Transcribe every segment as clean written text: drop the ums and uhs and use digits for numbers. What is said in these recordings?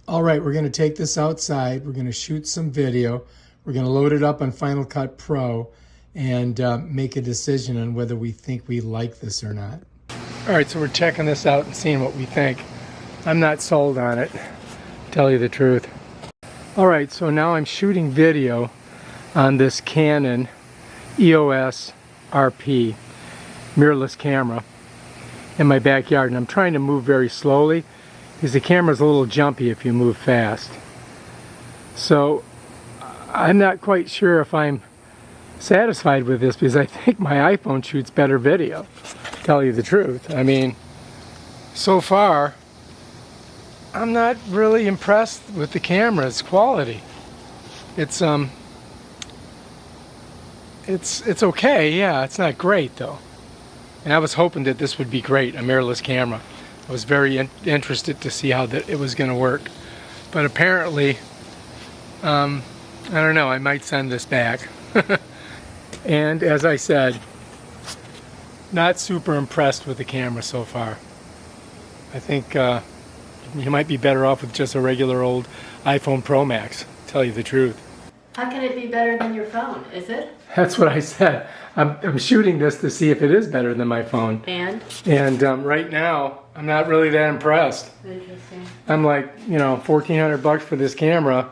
All right, we're going to take this outside. We're going to shoot some video. We're going to load it up on Final Cut Pro and make a decision on whether we think we like this or not. All right, so we're checking this out and seeing what we think. I'm not sold on it, to tell you the truth. All right, so now I'm shooting video on this Canon EOS RP mirrorless camera in my backyard, and I'm trying to move very slowly because the camera's a little jumpy if you move fast. So I'm not quite sure if I'm satisfied with this, because I think my iPhone shoots better video, to tell you the truth. I mean, so far I'm not really impressed with the camera's quality. It's okay, yeah, it's not great though. And I was hoping that this would be great, a mirrorless camera. I was very interested to see how it was going to work. But apparently, I don't know, I might send this back. And as I said, not super impressed with the camera so far. I think you might be better off with just a regular old iPhone Pro Max, to tell you the truth. How can it be better than your phone, is it? That's what I said. I'm shooting this to see if it is better than my phone. And right now, I'm not really that impressed. Interesting. I'm like, you know, $1,400 for this camera,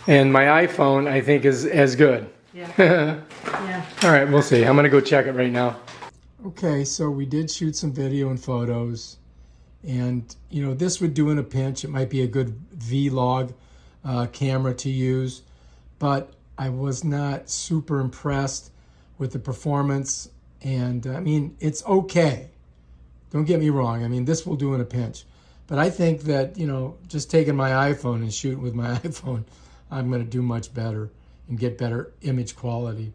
and my iPhone, I think, is as good. Yeah. Yeah. All right, we'll see. I'm going to go check it right now. Okay, so we did shoot some video and photos, and, you know, this would do in a pinch. It might be a good vlog camera to use, but I was not super impressed with the performance, and I mean, it's okay. Don't get me wrong. I mean, this will do in a pinch, but I think that, you know, just taking my iPhone and shooting with my iPhone, I'm going to do much better and get better image quality.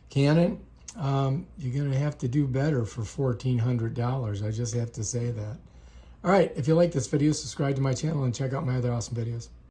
Canon, you're going to have to do better for $1,400. I just have to say that. All right, if you like this video, subscribe to my channel and check out my other awesome videos.